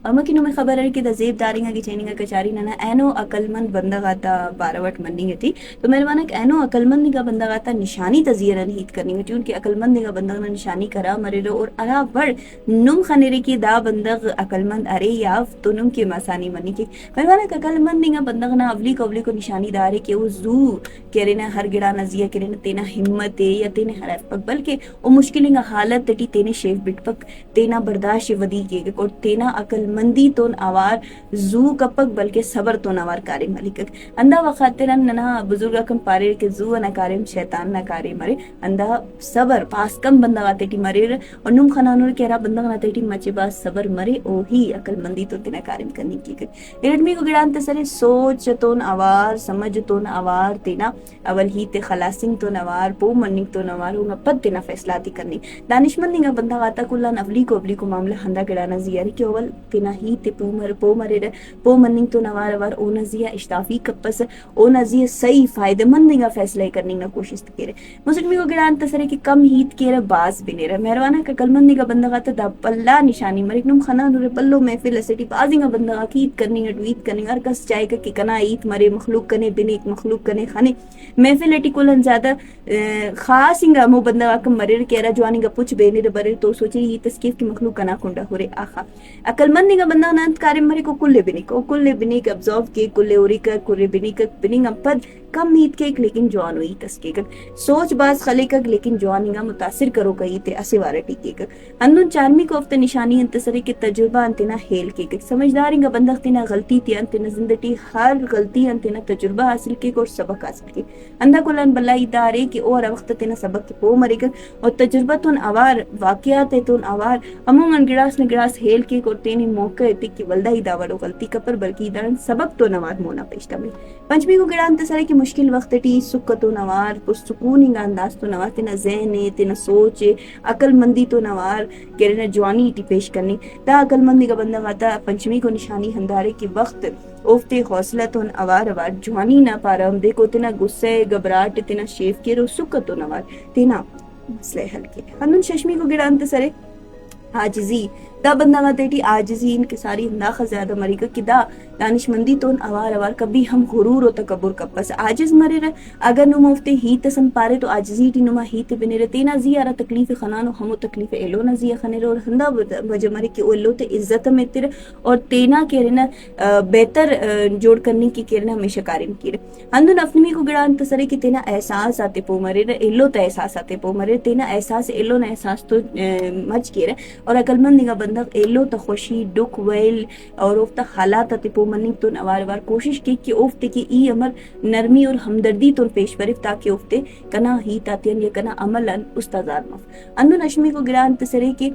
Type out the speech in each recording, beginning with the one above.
اما کی میں خبر ہے کہ تزیب دارنگا کی چیننگا کچاری نانا اینو عقلمند بندگاتا باروٹ مننگ تھی تو میرے وانا کہ اینو عقلمند کا بندگاتا نشانی تزیرا نہیں کرنی تھی ان کی عقلمند کا بندگا نشانی کرا مرے اور ارا بڑ نم خنری کی دا بندگ عقلمند ارے یاف تو نم کی مسانی منی کی میرے وانا کہ عقلمند کا بندگ نا اولی کو نشانی دارے کہ وہ زو کہرے نا ہر گڑا نزیہ کرے نا تینا ہمت یا تینے حرف پک بلکہ وہ مشکل کا حالت تٹی تینے شیف بٹ پک تینا برداشت ودی کے اور تینا عقل مندی تون اوار زو کپک بلکہ صبر تون اوار کارے ملک اندا وخاطرن ننا بزرگا کم پارے کہ زو نہ کارم شیطان نہ کارے مرے اندا صبر پاس کم بندہ واتے ٹی مرے اور نم خنانور کہرا بندہ نہ ٹی مچے باس صبر مرے او ہی عقل مندی تو تینا کارم کرنی کی ارڈمی کو گڑان تسرے سوچ تون اوار سمجھ تون اوار تینا اول ہی تے خلاصنگ تون اوار پو مننگ تون اوار ہوں پد تینا فیصلاتی کرنی دانشمندی کا بندہ واتا کلان اولی کو معاملہ ہندا گڑانا زیاری کہ اول تینا ہی تے پو مرے پو مننگ تو نوار اوار او نزیہ اشتافی کپس او نزیہ صحیح فائدہ مندی کا فیصلہ کرنے کا کوشش کرے مسلمی کو گڑان تسرے کہ کم ہیت کے باز بنے رہے مہروانا کا کلمندی کا بندہ واتا دا پلا نشانی مرک نم خنا نور پلو محفل اسٹی بازی کا بندہ کا کیت کرنی ہے ٹویٹ کرنی ہر کس چاہے کہ کنا ایت مرے مخلوق کنے بنے ایک مخلوق کنے خانے محفل اٹی کولن زیادہ خاص انگا مو بندہ کا مرر کہرا جوانی کا پوچھ بینے برے تو سوچے یہ تسکیف کی مخلوق کنا کنڈا ہو رے آخا عقل مندی کا بندہ نانت کارے مرے کو کلے بنی کا ابزارو کے کلے اوری کا کلے بنی کا بنی کا پد کم میت کے لیکن جوان ہوئی تسکے کا سوچ باز خلے کا لیکن جوانی کا متاثر کرو کہی تے اسے وارا ٹیکے کا اندون چارمی کو افت نشانی انتصری کے تجربہ انتنا ہیل کے سمجھداری کا بندہ تینا غلطی تی انتنا زندگی ہر غلطی انتنا تجربہ حاصل کے اور سبق حاصل کے اندہ کلان بلائی دارے کہ اور وقت تینا سبق کے پو مرے گا اور تجربہ تون اوار واقعات تون اوار عموماً گڑاس ہیل کے اور تینی موقع تی کی ولدہ ہی داوڑو غلطی کپر بلکہ دارن سبق تو نوار مونا پیشتا میں پنچمی کو گڑان تسارے کہ مشکل وقت ٹی سکھ تو نوار پرسکونی کا انداز تو نوار تینا ذہن تینا سوچ عقل مندی تو نوار کہرے جوانی ٹی پیش کرنی تا عقل مندی کا بندہ واتا پنچمی کو نشانی ہندارے کی وقت اوفتے حوصلہ تون اوار جوانی نہ پارم دیکھو تینا غصے گبراہٹ تینا شیف کے رو سکھ تو نوار تینا مسئلہ حل کے ہنن ششمی کو گڑان تسارے عاجزی دا بندہ واتے ٹی عاجزی ان کے ساری انداخ زیادہ مری کا کہ دا دانشمندی تون اوار کبھی ہم غرور و تکبر کپس عاجز مرے رہ اگر نو مفتے ہی تسم پارے تو عاجزی ٹی نما ہی تے بنے رہ تینا زیارہ تکلیف خنانو ہمو تکلیف ایلو نا زیہ خنے رہ اور ہندا وجہ مرے کہ ایلو تے عزت میں تیر اور تینا کہہ رہنا بہتر جوڑ کرنے کی کہہ رہنا ہمیشہ کارم کی رہ ہندو نفنمی کو گڑان تسرے کہ تینا احساس آتے پو مرے رہ ایلو تا احساس آتے پو مرے تینا احساس ایلو نا احساس تو مچ کے رہ اور عقلمندی کا بندہ ایلو تا خوشی ڈک ویل اور اوفتا حالات تے پو منی تو اوار کوشش کی کہ اوفتے کی ای عمر نرمی اور ہمدردی تو پیش برف تاکہ اوفتے کنا ہی تاتین یا کنا عملن استازار مف اندو نشمی کو گران تسرے کہ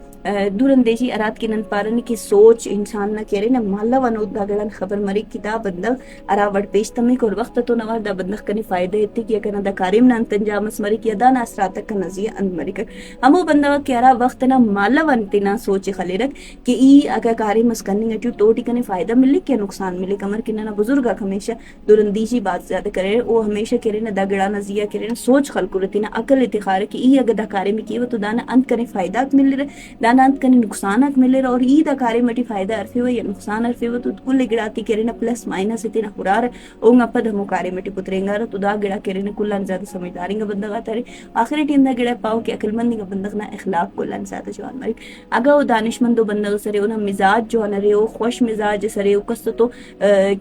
دور اندیشی ارات کی نند پارن کی سوچ انسان نہ کہہ رہے نا مالا ونود دا گڑان خبر مری کتاب بندہ ارا وڑ پیش تمک اور وقت تو نوار دا بندہ کنی فائدہ ہے کہ کنا دا کاریم نہ انتنجامس مری کی ادا نا اثرات کا نزیہ اند مری کر ہمو بندہ کہ ارا وقت نا مالا ون تینا سوچ خلے رکھ کہ ای اگر کاریم اس کرنی ہے تو ٹی کنے فائدہ ملے کیا نقصان ملے کمر کے نا بزرگا ہمیشہ دورندیشی بات زیادہ کرے او ہمیشہ کرے نا دگڑا نزیہ کرے نا سوچ خلق رہتی نا عقل اتخار کہ ای اگر دا کارے میں کی وہ تو دانا انت کنے فائدات مل رہے دانا انت کنے نقصانات مل رہے اور ای دا کارے مٹی فائدہ عرفے ہو یا نقصان عرفے ہو تو کل گڑاتی کرے نا پلس مائنس اتنا خرار اونگا پد ہمو کارے مٹی پترینگا رہا تو دا گڑا کرے نا کلان زیادہ سمجھداری گا بندہ گاتا رہے آخری ٹیم دا گڑا پاؤ کہ عقل مندی گا بندہ نا اخلاق کلان زیادہ جوان مری اگر وہ دانشمندو بندہ سرے انہا مزاج جو نرے او خوش مزاج سرے او کس تو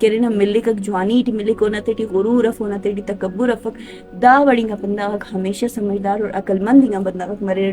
کرے نا ملے کا جوانی ٹی ملے کو نا تیٹی غرور افو نا تیٹی تکبر افک دا وڑی گا بندہ ہمیشہ سمجھدار اور عقل مندی گا بندہ مرے